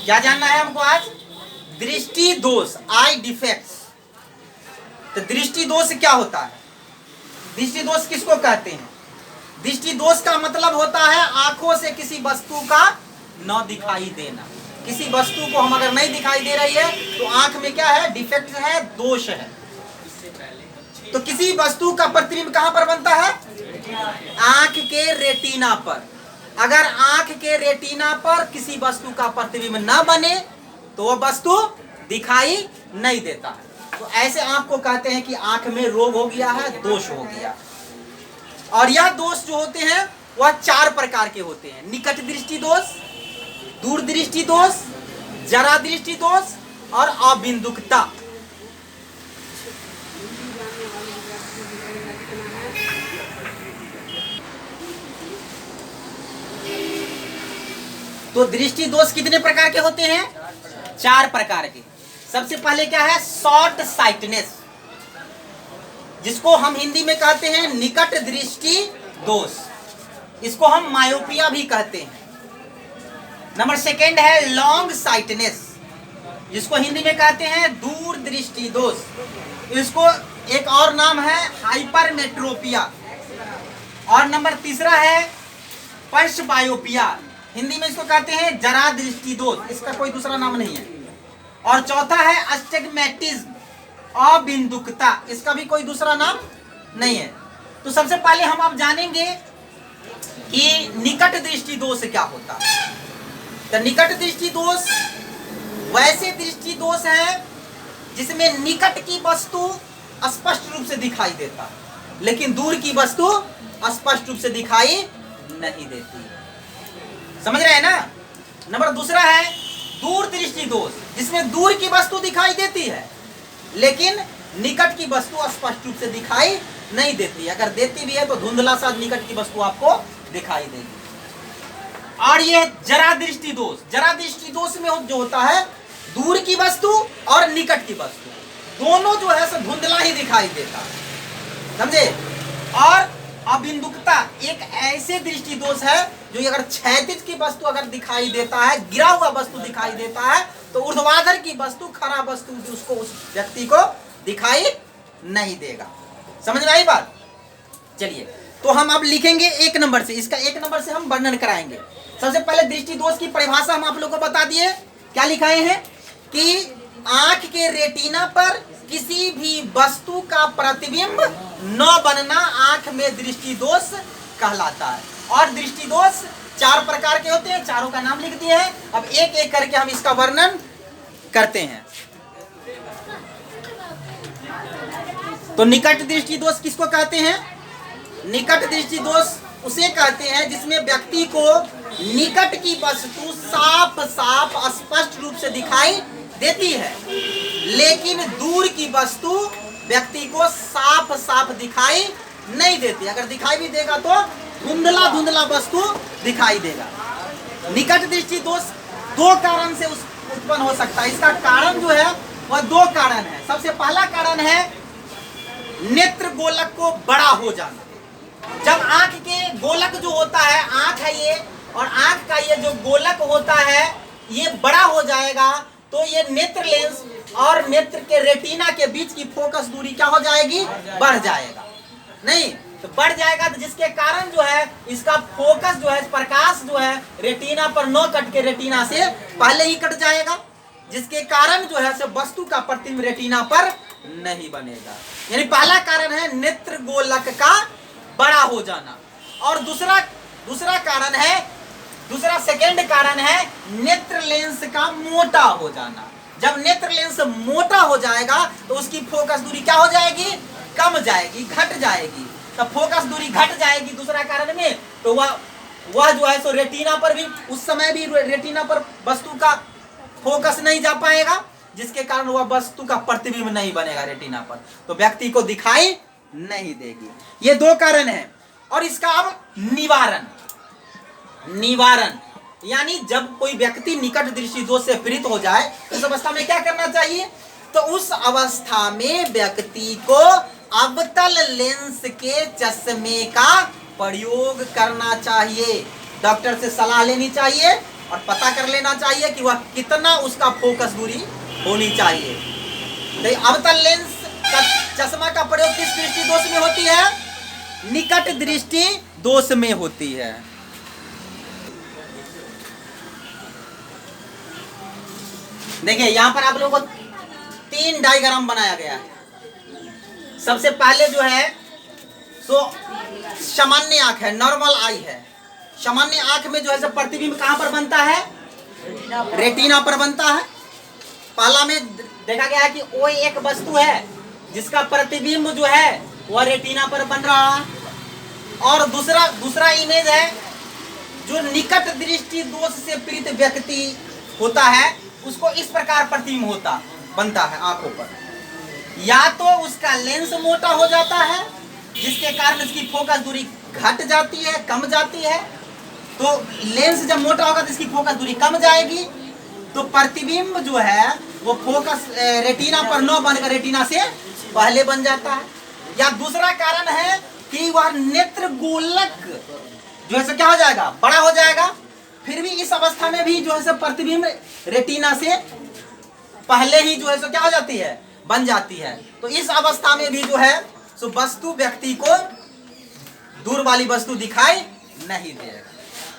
क्या जानना है हमको आज? दृष्टि दोष, आई डिफेक्ट्स। तो दृष्टि दोष क्या होता है? दृष्टि दोष किसको कहते हैं? दृष्टि दोष का मतलब होता है आंखों से किसी वस्तु का न दिखाई देना। किसी वस्तु को हम अगर नहीं दिखाई दे रही है तो आंख में क्या है? डिफेक्ट है, दोष है। तो किसी वस्तु का प्रतिबिंब कहां पर बनता है? आंख के रेटिना पर। अगर आंख के रेटिना पर किसी वस्तु का प्रतिबिंब न बने तो वह वस्तु दिखाई नहीं देता है। तो ऐसे आंख को कहते हैं कि आंख में रोग हो गया है, दोष हो गया। और यह दोष जो होते हैं वह 4 प्रकार के होते हैं: निकट दृष्टि दोष, दूर दृष्टि दोष, जरा दृष्टि दोष और अबिंदुकता। तो दृष्टि दोष कितने प्रकार के होते हैं? 4 प्रकार के। सबसे पहले क्या है? शॉर्ट साइटनेस, जिसको हम हिंदी में कहते हैं निकट दृष्टि दोष। इसको हम मायोपिया भी कहते हैं। नंबर 2 है लॉन्ग साइटनेस, जिसको हिंदी में कहते हैं दूर दृष्टि दोष। इसको एक और नाम है हाइपरमेट्रोपिया। और नंबर 3 है पर्शबायोपिया, हिंदी में इसको कहते हैं जरा दृष्टि दोष, इसका कोई दूसरा नाम नहीं है। और 4 है अस्टिग्मेटिज्म, अबिंदुकता, इसका भी कोई दूसरा नाम नहीं है। तो सबसे पहले हम अब जानेंगे कि निकट दृष्टि दोष क्या होता है। तो निकट दृष्टि दोष वैसे दृष्टि दोष है जिसमें निकट की वस्तु स्पष्ट रूप से दिखाई देता है, लेकिन दूर की वस्तु स्पष्ट रूप से दिखाई नहीं देती। समझ रहे हैं ना? नंबर 2 है दूर दृष्टि दोष, जिसमें दूर की वस्तु दिखाई देती है लेकिन निकट की वस्तु स्पष्ट रूप से दिखाई नहीं देती। अगर देती भी है तो धुंधला सा निकट की वस्तु आपको दिखाई देगी। और ये जरा दृष्टि दोष, जरा दृष्टि दोष में जो होता है दूर की वस्तु और निकट की वस्तु दोनों जो है सब धुंधला ही दिखाई देता है। समझे? और अबिंदुकता एक ऐसे दृष्टि दोष है जो अगर क्षैतिज की वस्तु अगर दिखाई देता है, गिरा हुआ वस्तु दिखाई देता है, तो ऊर्ध्वाधर की वस्तु, खराब वस्तु उसको, उस व्यक्ति को दिखाई नहीं देगा। समझ में आई बात? चलिए, तो हम अब लिखेंगे 1 नंबर से, इसका 1 नंबर से हम वर्णन कराएंगे। सबसे पहले दृष्टि दोष की परिभाषा हम आप लोगों को बता दिए। क्या लिखाए हैं कि आंख के रेटिना पर किसी भी वस्तु का प्रतिबिंब न बनना आंख में दृष्टि दोष कहलाता है। और दृष्टि दोष 4 प्रकार के होते हैं, चारों का नाम लिख दिए हैं। अब एक एक करके हम इसका वर्णन करते हैं। तो निकट दृष्टि दोष किसको कहते हैं? निकट दृष्टि दोष उसे कहते हैं जिसमें व्यक्ति को निकट की वस्तु साफ साफ स्पष्ट रूप से दिखाई देती है, लेकिन दूर की वस्तु व्यक्ति को साफ साफ दिखाई नहीं देती। अगर दिखाई भी देगा तो धुंधला धुंधला वस्तु दिखाई देगा। निकट दृष्टि दोष 2 कारण से उत्पन्न हो सकता है। इसका कारण जो है वह 2 कारण है। सबसे पहला कारण है नेत्र गोलक को बड़ा हो जाना। जब आंख के गोलक जो होता है, आंख है ये, और आंख का ये जो गोलक होता है ये बड़ा हो जाएगा तो ये नेत्र लेंस और नेत्र के रेटिना के बीच की फोकस दूरी क्या हो जाएगी? बढ़ जाएगा। नहीं तो बढ़ जाएगा, तो जिसके कारण जो है इसका फोकस जो है, प्रकाश जो है रेटिना पर न कट के रेटिना से पहले ही कट जाएगा, जिसके कारण जो है वस्तु का प्रतिबिंब रेटिना पर नहीं बनेगा। यानी पहला कारण है नेत्र गोलक का बड़ा हो जाना। और दूसरा सेकंड कारण है नेत्र लेंस का मोटा हो जाना। जब नेत्र लेंस मोटा हो जाएगा तो उसकी फोकस दूरी क्या हो जाएगी? कम जाएगी, घट जाएगी। तो फोकस दूरी घट जाएगी दूसरा कारण में, तो वह जो है सो रेटिना पर भी उस समय भी रेटिना पर वस्तु का फोकस नहीं जा पाएगा, जिसके कारण वह वस्तु का प्रतिबिंब नहीं बनेगा रेटिना पर, तो व्यक्ति को दिखाई नहीं देगी। ये 2 कारण है। और इसका अब निवारण यानी जब कोई व्यक्ति निकट दृष्टि दोष से पीड़ित हो जाए उस अवस्था में क्या करना चाहिए? तो उस अवस्था में व्यक्ति को अवतल लेंस के चश्मे का प्रयोग करना चाहिए। डॉक्टर से सलाह लेनी चाहिए और पता कर लेना चाहिए कि वह कितना उसका फोकस दूरी होनी चाहिए। तो अवतल लेंस का चश्मा का प्रयोग किस दृष्टि दोष में होती है? निकट दृष्टि दोष में होती है। देखिए यहां पर आप लोगों को 3 डायग्राम बनाया गया है। सबसे पहले जो है सो सामान्य आंख है, नॉर्मल आई है। सामान्य आंख में जो है सब प्रतिबिंब कहां पर बनता है? रेटिना पर बनता है। पहला में देखा गया है कि वो एक वस्तु है जिसका प्रतिबिंब जो है वह रेटिना पर बन रहा है। और दूसरा इमेज है जो निकट दृष्टि दोष से पीड़ित व्यक्ति होता है, उसको इस प्रकार प्रतिबिंब बनता है आंखों पर। या तो उसका लेंस मोटा हो जाता है जिसके कारण इसकी फोकस दूरी घट जाती है, कम जाती है। तो लेंस जब मोटा होगा तो इसकी फोकस दूरी कम जाएगी, तो प्रतिबिंब जो है वो फोकस रेटिना पर न बनकर रेटिना से पहले बन जाता है। या दूसरा कारण है कि वह नेत्र गोलक जो है क्या हो जाएगा? बड़ा हो जाएगा। फिर भी इस अवस्था में भी जो है प्रतिबिंब रेटिना से पहले ही जो है क्या हो जाती है? बन जाती है। तो इस अवस्था में भी जो है सो वस्तु व्यक्ति को दूर वाली वस्तु दिखाई नहीं देगा।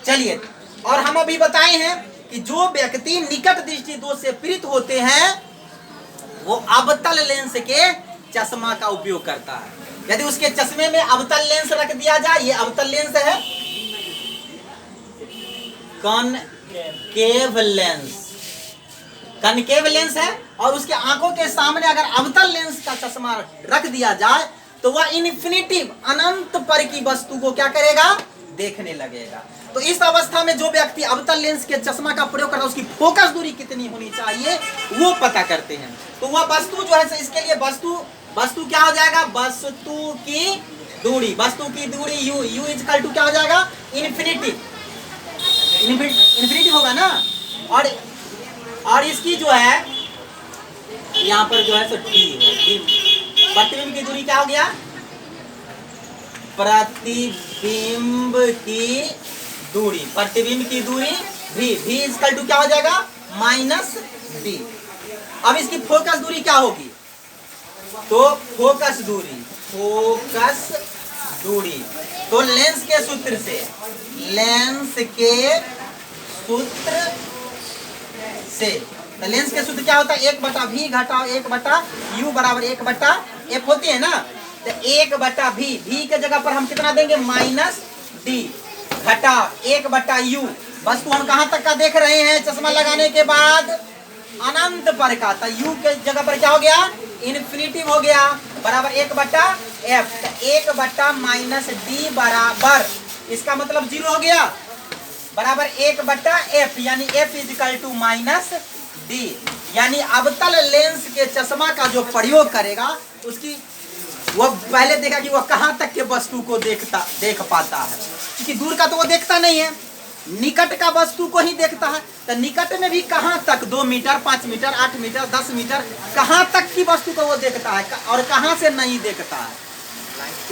चलिए, और हम अभी बताए हैं कि जो व्यक्ति निकट दृष्टि दोष से पीड़ित होते हैं वो अवतल लेंस के चश्मा का उपयोग करता है। यदि उसके चश्मे में अवतल लेंस रख दिया जाए, ये अवतल लेंस है, कॉनकेव लेंस, कॉनकेव लेंस है, और उसके आंखों के सामने अगर अवतल लेंस का चश्मा रख दिया जाए तो वह इन्फिनिटिव अनंत पर की वस्तु को क्या करेगा? देखने लगेगा। तो इस अवस्था में जो व्यक्ति अवतल लेंस के चश्मा का प्रयोग करता है उसकी फोकस दूरी कितनी होनी चाहिए वो पता करते हैं। तो वह वस्तु जो है इसके लिए वस्तु क्या हो जाएगा? वस्तु की दूरी, वस्तु की दूरी u इक्वल टू क्या हो जाएगा? इन्फिनिटिव होगा ना। और इसकी जो है यहाँ पर जो है सो प्रतिबिंब की दूरी क्या हो गया? प्रतिबिंब की दूरी v इक्वल टू क्या हो जाएगा? -d। अब इसकी फोकस दूरी क्या होगी? तो फोकस दूरी तो लेंस के सूत्र तो लेंस के सूत्र क्या होता है? 1/v घटाओ 1/u बराबर 1/f होती है ना। तो 1/v, v के जगह पर हम कितना देंगे? -d घटा 1/u। वस्तु हम कहां तक का देख रहे हैं चश्मा लगाने के बाद? अनंत पर का। तो u के जगह पर क्या हो गया? इन्फिनिटिव हो गया, बराबर 1/f। तो 1/-d बराबर, इसका मतलब 0 हो गया, बराबर 1/f, यानी f इक्वल टू -d। यानी अवतल लेंस के चश्मा का जो प्रयोग करेगा उसकी वह पहले देखा कि वह कहां तक के वस्तु को देख पाता है, क्योंकि दूर का तो वो देखता नहीं है, निकट का वस्तु को ही देखता है। तो निकट में भी कहां तक? 2 मीटर, 5 मीटर, 8 मीटर, 10 मीटर, कहां तक की वस्तु को वो देखता है और कहां से नहीं देखता है,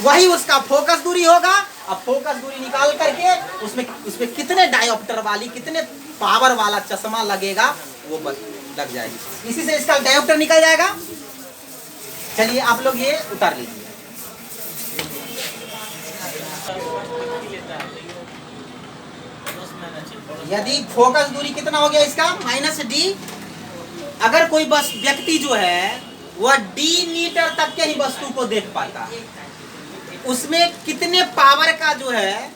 वही उसका फोकस दूरी होगा। अब फोकस दूरी निकाल करके उसमें कितने डायोप्टर वाली, कितने पावर वाला चश्मा लगेगा वो लग जाएगी। इसी से इसका डायोप्टर निकल जाएगा। चलिए आप लोग ये उतार लीजिए। यदि फोकस दूरी कितना हो गया इसका? -d। अगर कोई व्यक्ति जो है वह d मीटर तक के ही वस्तु को देख पाता है, उसमें कितने पावर का जो है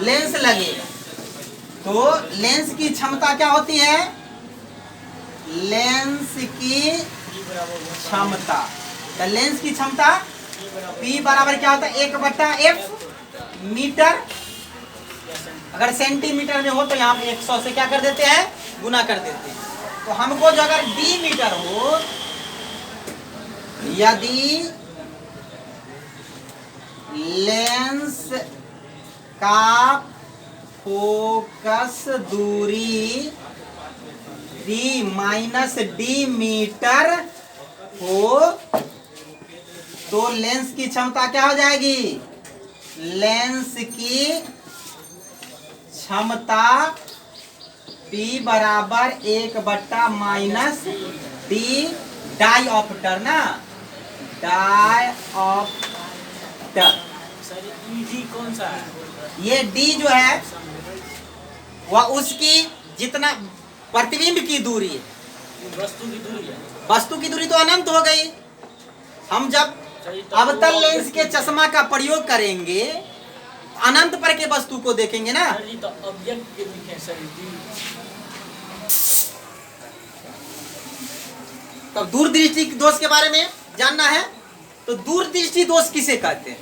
लेंस लगेगा? तो लेंस की क्षमता क्या होती है? लेंस की क्षमता, तो लेंस की क्षमता P बराबर क्या होता है? 1/f metre. अगर सेंटीमीटर में हो तो यहाँ 100 से क्या कर देते हैं? गुना कर देते हैं। तो हमको जो अगर d मीटर हो, यदि लेंस का फोकस दूरी d मीटर हो तो लेंस की क्षमता क्या हो जाएगी? लेंस की क्षमता P बराबर 1/-d डाइऑप्टर ना, डाइऑप्टर। डी कौन सा है? ये D जो है वह उसकी जितना प्रतिबिंब की दूरी है, वस्तु की दूरी है। वस्तु की दूरी तो अनंत हो गई। हम जब अवतल लेंस के चश्मा का प्रयोग करेंगे अनंत पर के वस्तु को देखेंगे ना। सर जी तो ऑब्जेक्ट के लिखे सर जी। तो दूरदृष्टि दोष के बारे में जानना है तो दूरदृष्टि दोष किसे कहते हैं?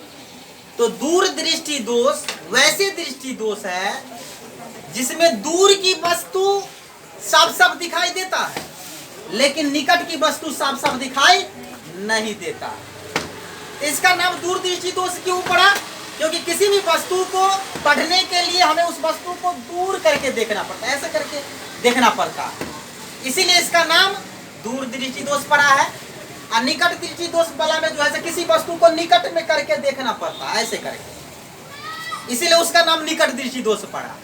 तो दूरदृष्टि दोष वैसे दृष्टि दोष है जिसमें दूर की वस्तु साफ साफ दिखाई देता है लेकिन निकट की वस्तु साफ साफ दिखाई नहीं देता। इसका नाम दूरदृष्टि दोष क्यों पड़ा? क्योंकि किसी भी वस्तु को पढ़ने के लिए हमें उस वस्तु को दूर करके देखना पड़ता है, ऐसे करके देखना पड़ता है, इसीलिए इसका नाम दूरदृष्टि दोष पड़ा है। और निकट दृष्टि दोष वाला में जो है किसी वस्तु को निकट में करके देखना पड़ता है, ऐसे करके, इसीलिए उसका नाम निकट दृष्टि दोष पड़ा।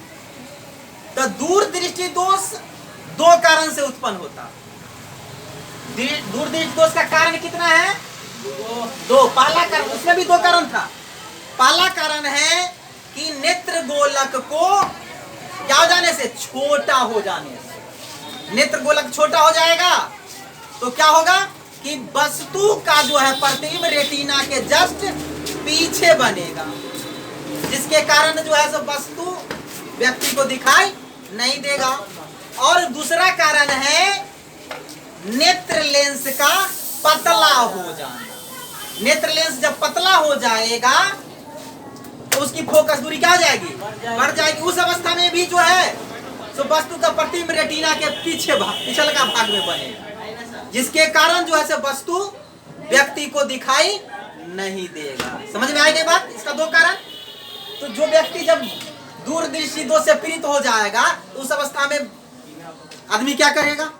तो दूरदृष्टि दोष दो कारण से उत्पन्न होता। दूरदृष्टि दोष का कारण कितना है? दो। पहला कारण, उसमें भी दो कारण था। पहला कारण है कि नेत्र गोलक को क्या हो जाने से, छोटा हो जाने से। नेत्र गोलक छोटा हो जाएगा तो क्या होगा कि वस्तु का जो है प्रतिबिंब रेटिना के जस्ट पीछे बनेगा, जिसके कारण जो है सब वस्तु व्यक्ति को दिखाई नहीं देगा। और दूसरा कारण है नेत्र लेंस का पतला हो जाना। नेत्र लेंस जब पतला हो जाएगा तो उसकी फोकस दूरी क्या हो जाएगी, बढ़ जाएगी। उस अवस्था में भी जो है तो वस्तु का प्रतिबिंब रेटिना के पीछे पिछल का भाग में बनेगा, जिसके कारण जो है से वस्तु व्यक्ति को दिखाई नहीं देगा। समझ में आएगी बात? इसका दो कारण। तो जो व्यक्ति जब दूरदृष्टि दोष से पीड़ित हो जाएगा उस अवस्था में आदमी क्या करेगा?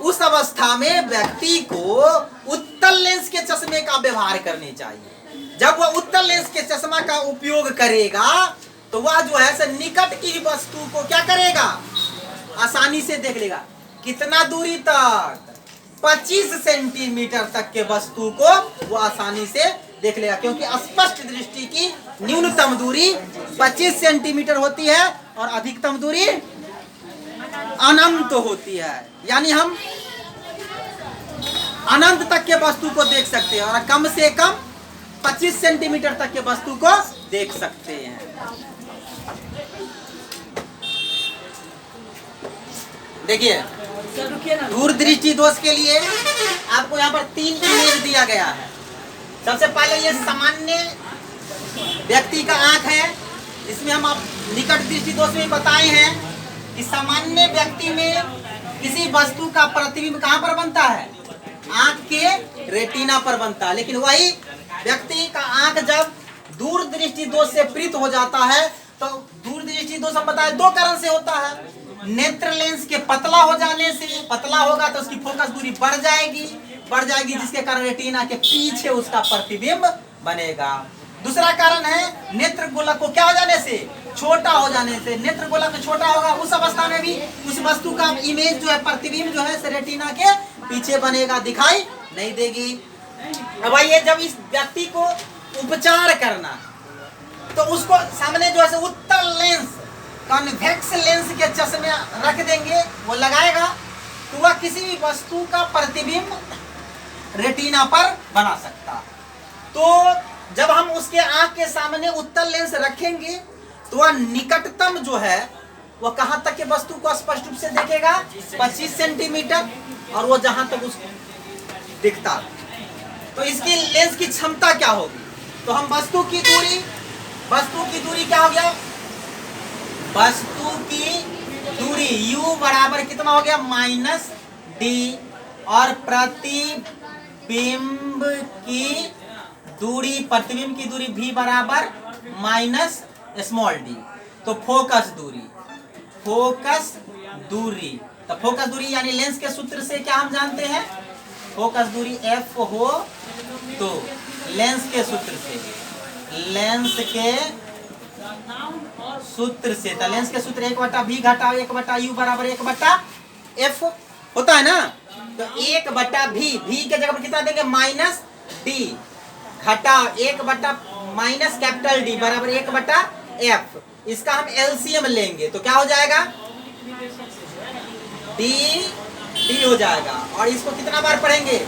उस अवस्था में व्यक्ति को उत्तल लेंस के चश्मे का व्यवहार करनी चाहिए। जब वह उत्तल लेंस के चश्मा का उपयोग करेगा तो वह जो है निकट की वस्तु को क्या करेगा, आसानी से देख लेगा। कितना दूरी तक? 25 सेंटीमीटर तक के वस्तु को वो आसानी से देख लेगा, क्योंकि स्पष्ट दृष्टि की न्यूनतम दूरी 25 सेंटीमीटर होती है और अधिकतम दूरी अनंत होती है। यानी हम अनंत तक के वस्तु को देख सकते हैं और कम से कम 25 सेंटीमीटर तक के वस्तु को देख सकते हैं। देखिए दूरदृष्टि दोष के लिए आपको यहाँ पर 3 इमेज दिया गया है। सबसे पहले ये सामान्य व्यक्ति का आंख है, इसमें हम आप निकट दृष्टि दोष में बताए हैं कि सामान्य व्यक्ति में किसी वस्तु का प्रतिबिंब कहाँ पर बनता है, आंख के रेटिना पर बनता है। लेकिन वही व्यक्ति का आंख जब दूरदृष्टि दोष से पीड़ित हो जाता है तो दूरदृष्टि दोष हम बताए दो कारण से होता है। नेत्र लेंस के पतला हो जाने से, पतला होगा तो उसकी फोकस दूरी बढ़ जाएगी, जिसके कारण रेटिना के पीछे उसका प्रतिबिंब बनेगा। दूसरा कारण है नेत्र गोलक को क्या हो जाने से, छोटा हो जाने से। नेत्र गोलक छोटा होगा उस अवस्था में भी उस वस्तु का इमेज जो है, प्रतिबिंब जो है रेटिना के पीछे बनेगा, दिखाई नहीं देगी। अब आइए जब इस व्यक्ति को उपचार करना तो उसको सामने जो है उत्तल लेंस, कॉन्वेक्स लेंस के चश्मे रख देंगे, वो लगाएगा तो वह किसी भी वस्तु का प्रतिबिंब रेटिना पर बना सकता। तो जब हम उसके आंख के सामने उत्तल लेंस रखेंगे तो वह निकटतम जो है वह कहाँ तक के वस्तु को स्पष्ट रूप से देखेगा, 25 सेंटीमीटर, और वो जहां तक उसको दिखता। तो इसकी लेंस की क्षमता क्या होगी? तो हम वस्तु की दूरी क्या हो गया, वस्तु की दूरी u बराबर कितना हो गया, -d, और प्रतिबिंब की दूरी, प्रतिबिंब की दूरी v बराबर -d। तो फोकस दूरी, तो फोकस दूरी यानी लेंस के सूत्र से क्या हम जानते हैं, फोकस दूरी f हो तो लेंस के सूत्र से लेंस के सूत्र से, तो लेंस के सूत्र 1/v घटाओ 1/u बराबर 1/f होता है ना। तो 1/v, v के जगह पर कितना देंगे -d घटाओ 1/- D बराबर 1/f। इसका हम एलसीएम लेंगे तो क्या हो जाएगा, d हो जाएगा। और इसको कितना बार पढ़ेंगे,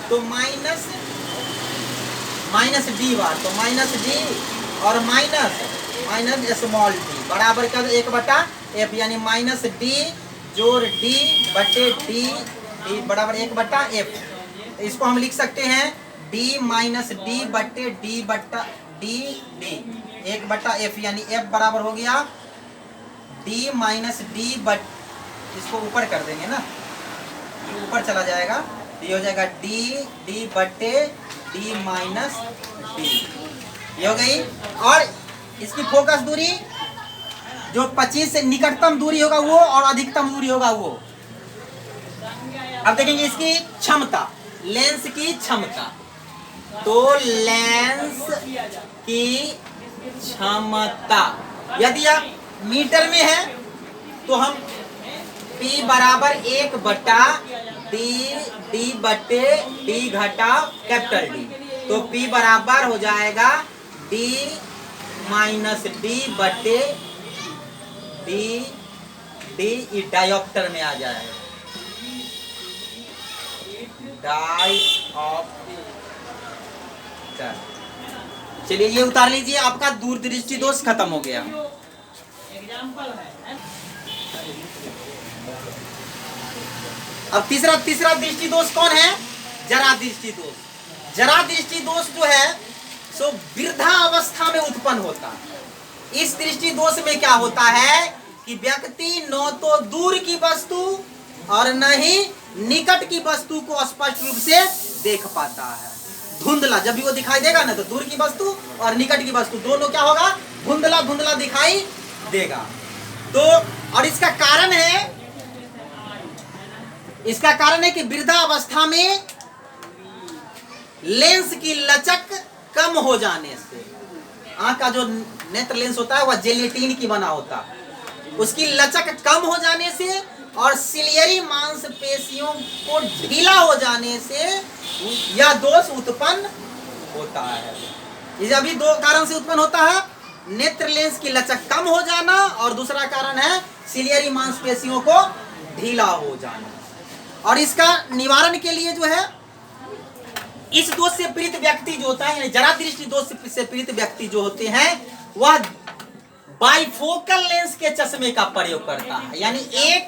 तो माइनस d बार, तो -d और माइनस स्मॉल d बराबर का 1/f, यानी -d जोड़ d बटे d बराबर 1/f। इसको हम लिख सकते हैं d -d बटे d बटा d 1/f, यानी f बराबर हो गया d -d बट, इसको ऊपर कर देंगे ना, ये ऊपर चला जाएगा, ये हो जाएगा d बटे d -d, ये हो गई। और इसकी फोकस दूरी जो 25 से निकटतम दूरी होगा वो और अधिकतम दूरी होगा वो। अब देखेंगे इसकी क्षमता, लेंस की क्षमता, तो लेंस की क्षमता यदि आप मीटर में है तो हम P बराबर 1/d बटे d घटा D, तो P बराबर हो जाएगा d -d बटे d डायोप्टर में आ जाएगा, डायोप्टर। चलिए ये उतार लीजिए, आपका दूरदृष्टि दोष खत्म हो गया। अब तीसरा दृष्टि दोष कौन है, जरा दृष्टि दोष। जरा दृष्टि दोष जो है सो वृद्धा अवस्था में उत्पन्न होता है। इस दृष्टि दोष में क्या होता है कि व्यक्ति न तो दूर की वस्तु और न ही निकट की वस्तु को स्पष्ट रूप से देख पाता है। धुंधला, जब भी वो दिखाई देगा ना तो दूर की वस्तु और निकट की वस्तु दोनों क्या होगा, धुंधला धुंधला दिखाई देगा। तो और इसका कारण है कि वृद्धा अवस्था में लेंस की लचक कम हो जाने से, आंख का जो नेत्र लेंस होता है वह जेलेटिन की बना होता है, उसकी लचक कम हो जाने से और सिलियरी मांसपेशियों को ढीला हो जाने से यह दोष उत्पन्न होता है। ये अभी दो कारण से उत्पन्न होता है, नेत्र लेंस की लचक कम हो जाना और दूसरा कारण है सिलियरी मांसपेशियों को ढीला हो जाना। और इसका निवारण के लिए जो है, इस दोष से पीड़ित व्यक्ति जो होता है, जरा दृष्टि दोष से पीड़ित व्यक्ति जो होते हैं वह बाइफोकल लेंस के चश्मे का प्रयोग करता है, यानी एक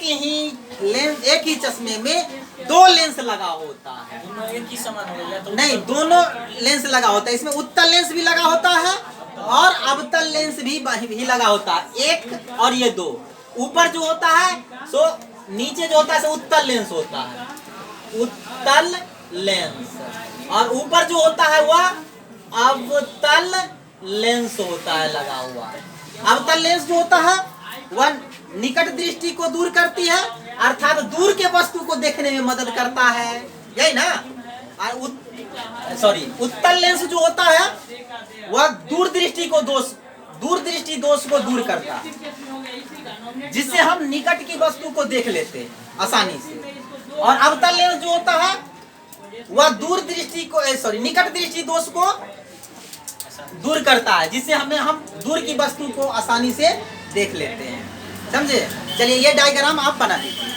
ही चश्मे में दो लेंस लगा होता है। दोनों एक ही समान हो गया तो नहीं, दोनों लेंस लगा होता है, इसमें उत्तल लेंस भी लगा होता है और अवतल लेंस भी लगा होता है। एक और ये दो, ऊपर जो होता है सो नीचे जो होता है सो उत्तल लेंस होता है, उत्तल लेंस, और ऊपर जो होता है वह अवतल लेंस होता है लगा हुआ। अवतल लेंस जो होता है वह निकट दृष्टि को दूर करती है, अर्थात दूर के वस्तु को देखने में मदद करता है, यही ना। उत्तल लेंस जो होता है वह दूरदृष्टि दोष को दूर करता है, जिससे हम निकट की वस्तु को देख लेते हैं आसानी से। और अवतल लेंस जो होता है वह निकट दृष्टि दोष को दूर करता है, जिससे हम दूर की वस्तु को आसानी से देख लेते हैं, समझे। चलिए ये डायग्राम आप बना दीजिए।